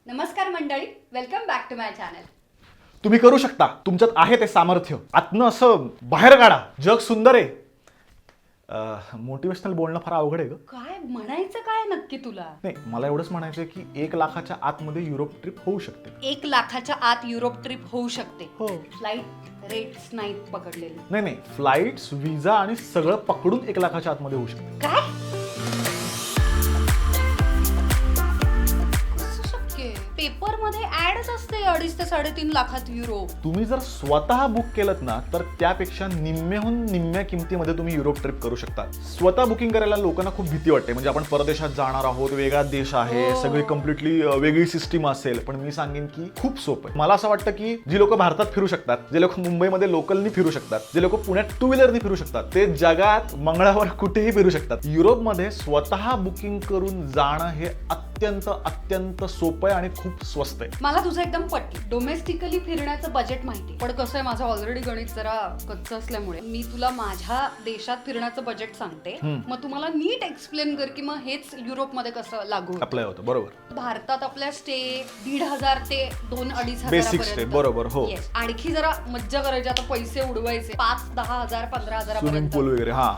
नमस्कार मंडळी, welcome back to my channel. तुम्ही करू शकता. तुमच्यात आहे ते सामर्थ्य. आतनं असं बाहेर काढा. जग सुंदर आहे. मोटिवेशनल बोलणं फार अवघड आहे ग. काय म्हणायचं काय नक्की तुला? नाही, मला एवढंच म्हणायचं की 1 लाखाच्या आतमध्ये युरोप ट्रिप होऊ शकते. 1 लाखाच्या आत युरोप ट्रिप होऊ शकते. हो. फ्लाईट रेट्स नाहीत पकडलेले. नाही, फ्लाईट्स, व्हिसा आणि सगळं पकडून 1 लाखाच्या आतमध्ये होऊ शकते. काय? कसं शक्य आहे? पेपर मध्ये ऍडच असते 2.5 ते 3.5 लाखात युरोप. तुम्ही जर स्वतः बुक केलं ना तर त्यापेक्षा निम्म्याहून निम्म्या किमतीमध्ये तुम्ही युरोप ट्रिप करू शकता. स्वतः बुकिंग करायला लोकांना खूप भीती वाटते. म्हणजे आपण परदेशात जाणार आहोत, वेगळा देश आहे, हो. सगळी कम्प्लिटली वेगळी सिस्टीम असेल. पण मी सांगेन की खूप सोपं आहे. मला असं वाटतं की जी लोक भारतात फिरू शकतात, जे लोक मुंबईमध्ये लोकलनी फिरू शकतात, जे लोक पुण्यात 2 व्हीलरनी फिरू शकतात, ते जगात मंगळावर कुठेही फिरू शकतात. युरोपमध्ये स्वतः बुकिंग करून जाणं हे अत्यंत सोपं आहे आणि खूप स्वस्त आहे. मला तुझं एकदम पटलं. डोमेस्टिकली फिरण्याचं बजेट माहिती, पण कसं आहे, माझं ऑलरेडी गणित जरा कच्चं असल्यामुळे मी तुला माझ्या देशात फिरण्याचं बजेट सांगते. मग तुम्हाला नीट एक्सप्लेन कर की मग हेच युरोपमध्ये कसं लागू अप्लाय होतं. बरोबर. भारतात आपल्या स्टे 1,500 ते 2-2.5 बेसिक स्टे. बरोबर. हो. Yes. आणखी जरा मज्जा करायची, आता पैसे उडवायचे 5-10 हजार 15 स्विमिंग हजारापर्यंत. पूल वगैरे. हा.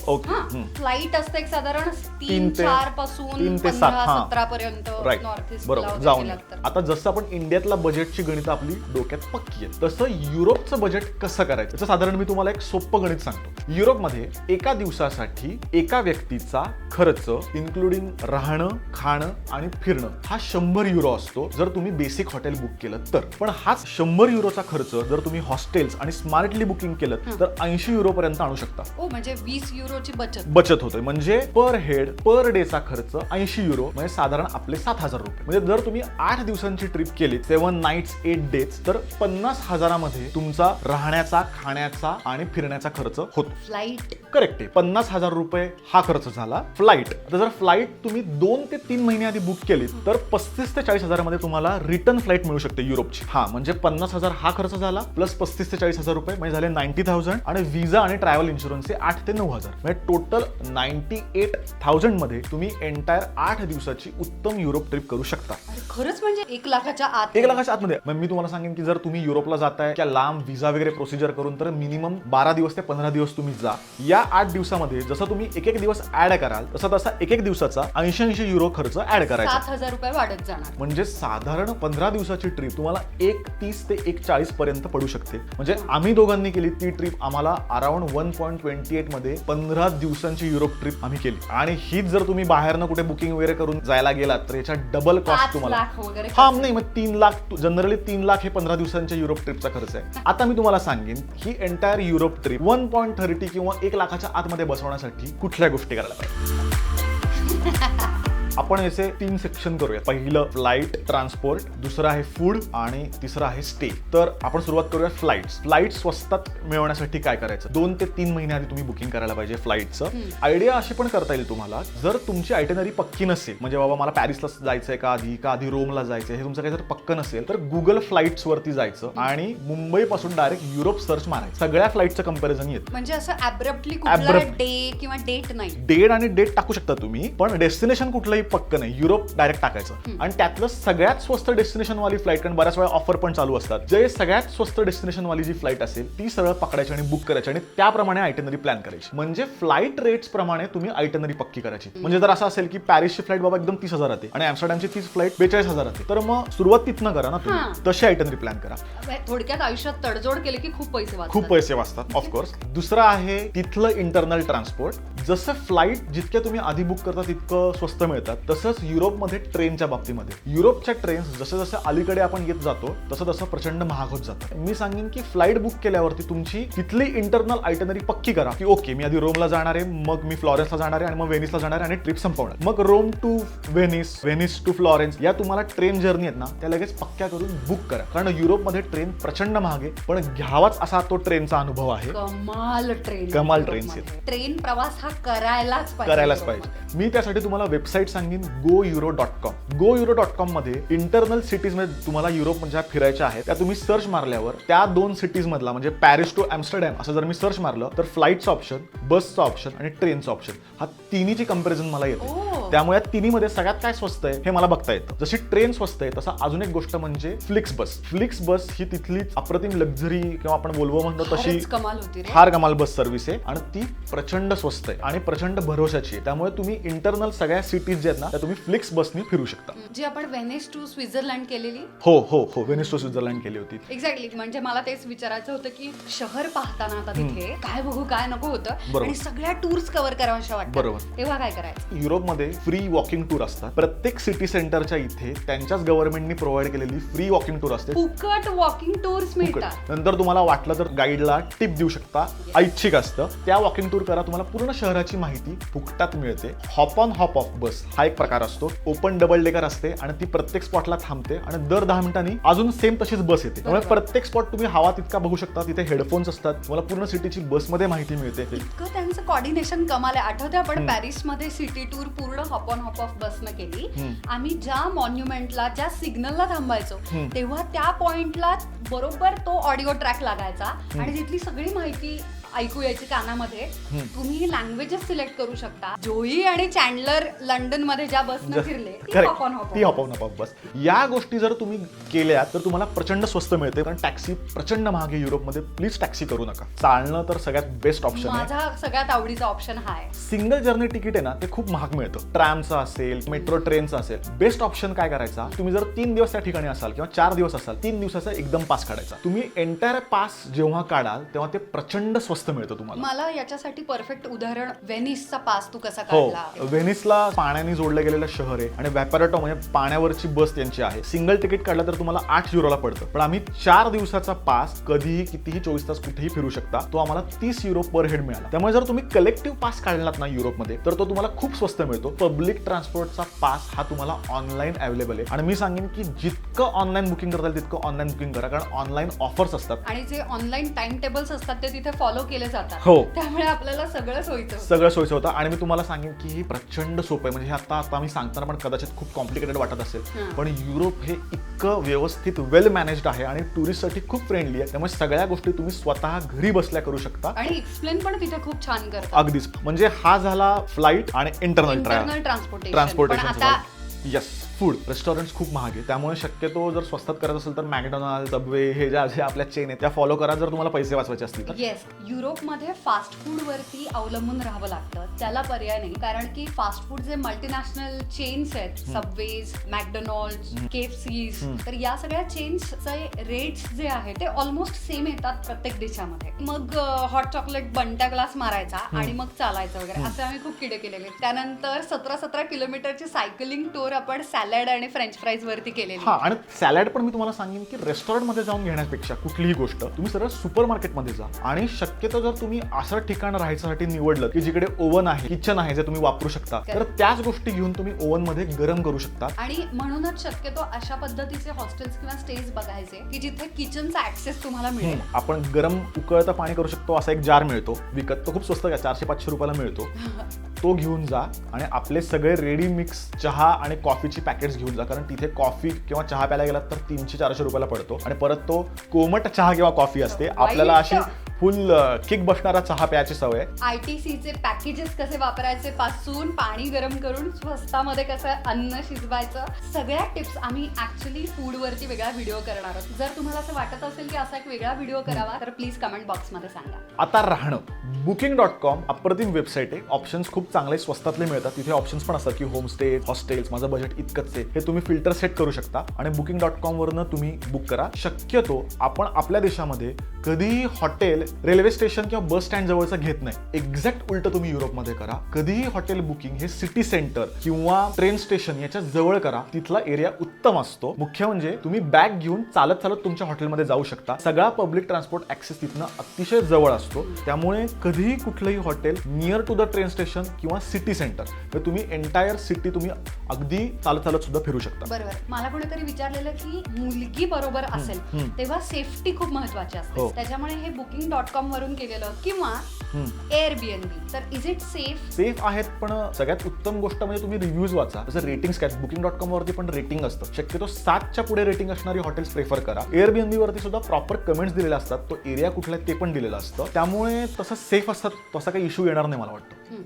ओके. फ्लाईट असते एक साधारण 3 ते 3-4 पासून 3 ते 7. 15-17 पर्यंत राईट. नॉर्थ ईस्ट बरोबर. जाऊन आता जसं आपण इंडियातला बजेटची गणित आपली डोक्यात पक्की आहे, तसं युरोपचं बजेट कसं करायचं याचं साधारण मी तुम्हाला एक सोपं गणित सांगतो. युरोपमध्ये एका दिवसासाठी एका व्यक्तीचा खर्च इन्क्लुडिंग राहणं, खाणं आणि फिरणं हा 100 युरो असतो जर तुम्ही बेसिक हॉटेल बुक केलं तर. पण हाच 100 युरोचा खर्च जर तुम्ही हॉस्टेल्स आणि स्मार्टली बुकिंग केलं तर 80 युरो पर्यंत आणू शकता. म्हणजे 20 युरोची बचत होते. म्हणजे पर हेड पर डेचा खर्च 80 युरो, म्हणजे साधारण आपले 7,000 रुपये. म्हणजे जर तुम्ही 8 दिवसांची ट्रिप केली, 7 नाईट्स 8 डेज, तर 50,000मध्ये तुमचा राहण्याचा, खाण्याचा आणि फिरण्याचा खर्च होतो. फ्लाईट करेक्ट आहे. 50,000 रुपये हा खर्च झाला. फ्लाईट, आता जर फ्लाईट तुम्ही 2 ते 3 महिने आधी बुक केली तर 35 ते 40,000मध्ये तुम्हाला रिटर्न फ्लाईट मिळू शकते युरोपची. हा, म्हणजे 50,000 हा खर्च झाला प्लस 35 ते 40,000 रुपये, म्हणजे झाले 90,000. आणि व्हिसा आणि ट्रॅव्हल इन्शुरन्सचे 8 ते 9,000, म्हणजे टोटल 98,000 मध्ये तुम्ही एंटायर 8 दिवसाची उत्तम युरोप ट्रिप करू शकता. खरंच म्हणजे 1 लाखाच्या आत. 1 लाखाच्या आतमध्ये. मग मी तुम्हाला सांगेन की जर तुम्ही युरोपला जाताय किंवा लांब व्हिसा वगैरे प्रोसिजर करून, तर मिनिमम 12 दिवस ते 15 दिवस तुम्ही जा. या 8 दिवसामध्ये जसं तुम्ही एक दिवस ऍड कराल तसा एक दिवसाचा 80 युरो खर्च ऍड करायचा. 7,000 रुपये वाढत जाणार. म्हणजे साधारण 15 दिवसाची ट्रिप तुम्हाला 1:30 ते 1:40 पर्यंत पडू शकते. म्हणजे आम्ही दोघांनी केली ती ट्रिप, आम्हाला अराउंड 1.28 मध्ये 15 दिवसांची युरोप ट्रिप आम्ही केली. आणि हीच जर तुम्ही बाहेरनं कुठे बुकिंग वगैरे करून जायला गेलात तर याच्या डबल कॉस्ट तुम्हाला. हा, नाही, मग 3 लाख, जनरली 3 लाख हे 15 दिवसांच्या युरोप ट्रिपचा खर्च आहे. आता मी तुम्हाला सांगेन ही एंटायर युरोप ट्रिप 1.30 किंवा 1 लाखाच्या आतमध्ये बसवण्यासाठी कुठल्या गोष्टी करायला पाहिजे. आपण याचे 3 सेक्शन करूया. पहिलं फ्लाईट ट्रान्सपोर्ट, दुसरं आहे फूड आणि तिसरं आहे स्टे. तर आपण सुरुवात करूया फ्लाईट स्वस्तात मिळवण्यासाठी काय करायचं. 2 ते 3 महिने आधी तुम्ही बुकिंग करायला पाहिजे फ्लाईटचं. आयडिया अशी पण करता येईल तुम्हाला, जर तुमची आयटिनरी पक्की नसेल, म्हणजे बाबा मला पॅरिसला जायचंय का आधी रोमला जायचंय, हे तुमचं काही जर पक्क नसेल तर गुगल फ्लाईट्स वरती जायचं आणि मुंबई पासून डायरेक्ट युरोप सर्च मारायचं. सगळ्या फ्लाईटचं कंपॅरिझन येतं. म्हणजे असं ॲब्रप्टली कुठला डे किंवा डेट नाही. डेट आणि डेट टाकू शकता तुम्ही, पण डेस्टिनेशन कुठलंही पक्क नाही. युरोप डायरेक्ट टाकायचं. आणि त्यातलं सगळ्यात स्वस्त डेस्टिनेशन वाली फ्लाईट, कारण बऱ्याच वेळा ऑफर पण चालू असतात, जे सगळ्यात स्वस्त डेस्टिनेशन वाली जी फ्लाईट असेल ती सरळ पकडायची आणि बुक करायची आणि त्याप्रमाणे आयटिनरी प्लॅन करायची. म्हणजे फ्लाईट रेट्स प्रमाणे तुम्ही आयटिनरी पक्की करायची. म्हणजे जर असं असेल की पॅरिसची फ्लाईट बाबा एकदम 30,000 आहे आणि ॲम्स्टरडॅमची तीच फ्लाईट 42,000 आहे, तर मग सुरुवात तिथनं करा ना तुम्ही. तशी आयटिनरी प्लॅन करा. थोडक्यात आयुष्यात तडजोड केली की खूप पैसे वाचतात ऑफकोर्स. दुसरं आहे तिथलं इंटरनल ट्रान्सपोर्ट. जसं फ्लाईट जितक्या तुम्ही आधी बुक करता तितकं स्वस्त मिळतात, तसंच युरोपमध्ये ट्रेनच्या बाबतीमध्ये युरोपच्या ट्रेन्स जसं जसं अलीकडे आपण येत जातो तसं प्रचंड महाग होत जातं. मी सांगेन की फ्लाईट बुक केल्यावरती तुमची तिथली इंटरनल आयटिनरी पक्की करा की ओके, मी आधी रोमला जाणार आहे, मग मी फ्लॉरेन्सला जाणार आहे आणि मग व्हेनिसला जाणार आहे आणि ट्रिप संपवणार. मग Rome to Venice, Venice to Florence या तुम्हाला ट्रेन जर्नी आहेत ना, त्या लगेच पक्क्या करून बुक करा. कारण युरोपमध्ये ट्रेन प्रचंड महाग आहे, पण घ्यावाच असा तो ट्रेनचा अनुभव आहे. कमाल ट्रेन. ट्रेन प्रवास हा करायलाच पाहिजे. मी त्यासाठी तुम्हाला वेबसाईट सांगेन goeuro.com. goeuro.com मध्ये इंटरनल सिटीज मध्ये तुम्हाला युरोप म्हणजे फिरायच्या आहेत त्या तुम्ही सर्च मारल्यावर त्या 2 सिटीज मधला म्हणजे पॅरिस टू ॲम्स्टरडॅम असं जर मी सर्च मारलं तर फ्लाईटचं ऑप्शन, बसचं ऑप्शन आणि ट्रेनचं ऑप्शन हा तिन्हीची कंपॅरिझन मला येते. त्यामुळे तिन्हीमध्ये सगळ्यात काय स्वस्त आहे हे मला बघता येतं. जशी ट्रेन स्वस्त आहे तसा अजून एक गोष्ट म्हणजे फ्लिक्स बस. फ्लिक्स बस ही तिथली अप्रतिम लक्झरी किंवा आपण बोलवो म्हणतो तशी कमाल होती रे. फार कमाल बस सर्व्हिस आहे आणि ती प्रचंड स्वस्त आहे आणि प्रचंड भरोशाची आहे. त्यामुळे तुम्ही इंटरनल सगळ्या सिटीज जे आहेत ना त्या तुम्ही फ्लिक्स बसनी फिरू शकता. जी आपण व्हेनिस टू स्वित्झर्लंड केलेली. हो हो हो, व्हेनिस टू स्वित्झर्लंड केली होती. एक्झॅक्टली. म्हणजे मला तेच विचारायचं होतं की शहर पाहताना आता तिथे काय बघू काय नको होतं आणि सगळ्या टूर्स कव्हर कराव्याशा वाटतात. बरोबर. तेव्हा काय करायचं? युरोपमध्ये फ्री वॉकिंग टूर असतात. प्रत्येक सिटी सेंटरच्या इथे त्यांच्याच गव्हर्नमेंटनी प्रोव्हाइड केलेली फ्री वॉकिंग टूर असते. फुकट वॉकिंग टूर्स मिळतात. नंतर तुम्हाला वाटलं तर गाईडला टिप देऊ शकता. ऐच्छिक असतं. त्या वॉकिंग टूर करा, तुम्हाला पूर्ण शहराची माहिती फुकटात मिळते. हॉप ऑन हॉप ऑफ बस हा एक प्रकार असतो. ओपन डबल डेकर असते आणि ती प्रत्येक स्पॉटला थांबते आणि दर 10 मिनिटांनी अजून सेम तशीच बस येते. त्यामुळे प्रत्येक स्पॉट तुम्ही हवा तितका बघू शकता. तिथे हेडफोन्स असतात. तुम्हाला पूर्ण सिटीची बसमध्ये माहिती मिळते. इतकं त्यांचं कॉर्डिनेशन कमाल आहे. आठवते आपण पॅरिसमध्ये सिटी टूर पूर्ण हॉप ऑन हॉप ऑफ बसनं केली. आम्ही ज्या मॉन्युमेंटला ज्या सिग्नलला थांबायचो तेव्हा त्या पॉइंटला बरोबर तो ऑडिओ ट्रॅक लागायचा आणि तिथली सगळी माहिती ऐकू यायची कानामध्ये. तुम्ही लँग्वेजेस सिलेक्ट करू शकता. जोई आणि चॅन्डलर लंडन मध्ये ज्या बसनं फिरले ती हॉप ऑन हॉप बस. या गोष्टी जर तुम्ही केल्या तर तुम्हाला प्रचंड स्वस्त मिळते. कारण टॅक्सी प्रचंड महाग आहे युरोपमध्ये. प्लीज टॅक्सी करू नका. चालणं तर सगळ्यात बेस्ट ऑप्शन आहे. माझा सगळ्यात आवडीचा ऑप्शन हा आहे. सिंगल जर्नी तिकीट आहे ना ते खूप महाग मिळतं. ट्रॅमचं असेल, मेट्रो ट्रेनचं असेल. बेस्ट ऑप्शन काय करायचा, तुम्ही जर 3 दिवस त्या ठिकाणी असाल किंवा 4 दिवस असाल, 3 दिवसाचा एकदम पास काढायचा. तुम्ही एंटायर पास जेव्हा काढाल तेव्हा ते प्रचंड स्वस्त मिळतं तुम्हाला. मला याच्यासाठी परफेक्ट उदाहरण व्हेनिसचा पास तू कसा हो, काढला. व्हेनिसला पाण्याने जोडलं गेलेलं शहर आहे आणि व्हॅपॅरेटो म्हणजे पाण्यावरची बस त्यांची आहे. सिंगल तिकीट काढलं तर तुम्हाला 8 युरोला पडतं. पण आम्ही 4 दिवसाचा पास कधीही कितीही 24 तास कुठेही फिरू शकता. तो आम्हाला 30 युरो पर हेड मिळाला. त्यामुळे जर तुम्ही कलेक्टिव्ह पास काढलात ना युरोपमध्ये तर तो तुम्हाला खूप स्वस्त मिळतो. पब्लिक ट्रान्सपोर्टचा पास हा तुम्हाला ऑनलाईन अवेलेबल आहे आणि मी सांगेन की जितकं ऑनलाईन बुकिंग करता येईल तितकं ऑनलाईन बुकिंग करा. कारण ऑनलाईन ऑफर्स असतात आणि जे ऑनलाईन टाइम टेबल्स असतात ते तिथे फॉलो केले जातात. हो, त्यामुळे आपल्याला सगळं सोयीचं होतं. आणि मी तुम्हाला सांगेन की हे प्रचंड सोपं आहे. म्हणजे हे आता मी सांगताना पण कदाचित खूप कॉम्प्लिकेटेड वाटत असेल पण युरोप हे इतकं व्यवस्थित वेल मॅनेज्ड आहे आणि टुरिस्टसाठी खूप फ्रेंडली आहे. त्यामुळे सगळ्या गोष्टी तुम्ही स्वतः घरी बसल्या करू शकता आणि एक्सप्लेन पण तिथे खूप छान करतात. अगदीच. म्हणजे हा झाला फ्लाईट आणि internal transportation. Yes. Food restaurants खूप महाग आहे. त्यामुळे शक्यतो जर स्वस्तात करत असेल तर मॅकडॉनल्ड, सबवे हे ज्या आपल्या चेन आहेत त्या फॉलो करा जर तुम्हाला पैसे वाचवायचे असतील तर. येस. युरोपमध्ये फास्ट फूड वरती अवलंबून राहावं लागतं. त्याला पर्याय नाही. कारण की फास्ट फूड जे मल्टीनॅशनल चेन्स आहेत, सबवेज, मॅकडॉनल्ड, केएफसीज, तर या सगळ्या चेन्सचे रेट्स जे आहेत ते ऑलमोस्ट सेम येतात प्रत्येक देशामध्ये. मग हॉट चॉकलेट बनट्या ग्लास मारायचा आणि मग चालायचं वगैरे असे आम्ही खूप किडे केलेले. त्यानंतर 17 किलोमीटरची सायकलिंग टूर आपण सॅलड आणि फ्रेंच फ्राईज वरती केलेली. हा, आणि सॅलड पण मी तुम्हाला सांगेन की रेस्टॉरंटमध्ये जाऊन घेण्यापेक्षा कुठलीही गोष्ट तुम्ही सरळ सुपर मार्केटमध्ये जा. आणि शक्यतो जर तुम्ही असं ठिकाण राहायसाठी निवडलं की जिकडे ओव्हन आहे, किचन आहे जे तुम्ही वापरू शकता तर त्याच गोष्टी घेऊन तुम्ही ओव्हन मध्ये गरम करू शकता. आणि म्हणूनच शक्यतो अशा पद्धतीचे हॉस्टेल्स किंवा स्टेज बघायचे की जिथे किचनचा ऍक्सेस तुम्हाला मिळेल. आपण गरम उकळतं पाणी करू शकतो असा एक जार मिळतो विकत. तो खूप स्वस्त आहे, 400-500 रुपयाला मिळतो. तो घेऊन जा आणि आपले सगळे रेडी मिक्स चहा आणि कॉफीची पॅकेट्स घेऊन जा. कारण तिथे कॉफी किंवा चहा प्यायला गेलात तर 300-400 रुपयाला पडतो आणि परत तो कोमट चहा किंवा कॉफी असते. आपल्याला अशी फुल किक बसणारा चहा प्यायची सवय. ITCचे पॅकेजेस कसे वापरायचे पासून पाणी गरम करून स्वस्तामध्ये कसं अन्न शिजवायचं सगळ्या टिप्स आम्ही ऍक्च्युली फूड वरती वेगळा व्हिडिओ करणार आहोत. जर तुम्हाला असं वाटत असेल की असा एक वेगळा व्हिडिओ करावा तर प्लीज कमेंट बॉक्समध्ये सांगा. आता राहणं. Booking.com अप्रतिम वेबसाईट आहे. ऑप्शन्स खूप चांगले स्वस्तातले मिळतात. तिथे ऑप्शन्स पण असतात की होमस्टे, हॉस्टेल्स, माझं बजेट इतकंच आहे हे तुम्ही फिल्टर सेट करू शकता आणि Booking.com वरनं तुम्ही बुक करा. शक्यतो आपण आपल्या देशामध्ये कधीही हॉटेल रेल्वे स्टेशन किंवा बस स्टँड जवळचं घेत नाही. एक्झॅक्ट उलट तुम्ही युरोपमध्ये करा. कधीही हॉटेल बुकिंग हे सिटी सेंटर किंवा ट्रेन स्टेशन याच्या जवळ करा. तिथला एरिया उत्तम असतो. मुख्य म्हणजे तुम्ही बॅग घेऊन चालत चालत तुमच्या हॉटेलमध्ये जाऊ शकता. सगळा पब्लिक ट्रान्सपोर्ट ऍक्सेस तिथनं अतिशय जवळ असतो. त्यामुळे कधीही कुठलंही hotel near to the train station किंवा सिटी सेंटर तर तुम्ही एंटायर सिटी तुम्ही अगदी चालत चालत सुद्धा फिरू शकता. बरोबर. मला कोणीतरी विचारलेलं की मुलगी बरोबर असेल तेव्हा सेफ्टी खूप महत्वाची असते. त्याच्यामुळे हे Booking.com वरून केलेलं किंवा Airbnb तर इज इट सेफ आहेत. पण सगळ्यात उत्तम गोष्ट म्हणजे तुम्ही रिव्ह्यूज वाचा. जसं रेटिंग्स काय Booking.com वरती पण रेटिंग असतं. शक्यतो 7च्या पुढे रेटिंग असणारी हॉटेल्स प्रेफर करा. Airbnb वरती सुद्धा प्रॉपर कमेंट्स दिलेले असतात. तो एरिया कुठला आहे ते पण दिलेलं असतं. त्यामुळे तसं सेफ असतात. तसा काही इश्यू येणार नाही मला वाटतं.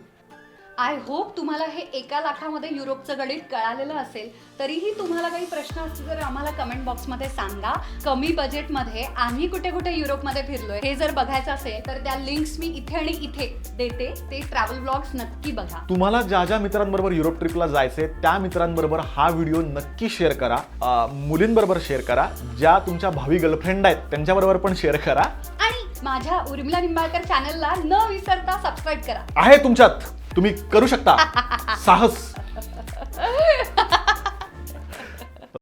आय होप तुम्हाला हे 1 लाखामध्ये युरोपचं गणित कळालेलं असेल. तरीही तुम्हाला काही प्रश्न असतील तर आम्हाला कमेंट बॉक्समध्ये सांगा. कमी बजेटमध्ये आम्ही कुठे कुठे युरोपमध्ये फिरलोय हे जर बघायचं असेल तर त्या लिंक्स मी इथे आणि इथे देते. ते ट्रॅव्हल ब्लॉग्स नक्की बघा. तुम्हाला ज्या ज्या मित्रांबरोबर युरोप ट्रिपला जायचंय त्या मित्रांबरोबर हा व्हिडिओ नक्की शेअर करा. मुलींबरोबर शेअर करा. ज्या तुमच्या भावी गर्लफ्रेंड आहेत त्यांच्याबरोबर पण शेअर करा. आणि माझ्या उर्मिला निंबाळकर चॅनलला न विसरता सबस्क्राईब करा. आहे तुमच्यात, तुम्ही करू शकता. साहस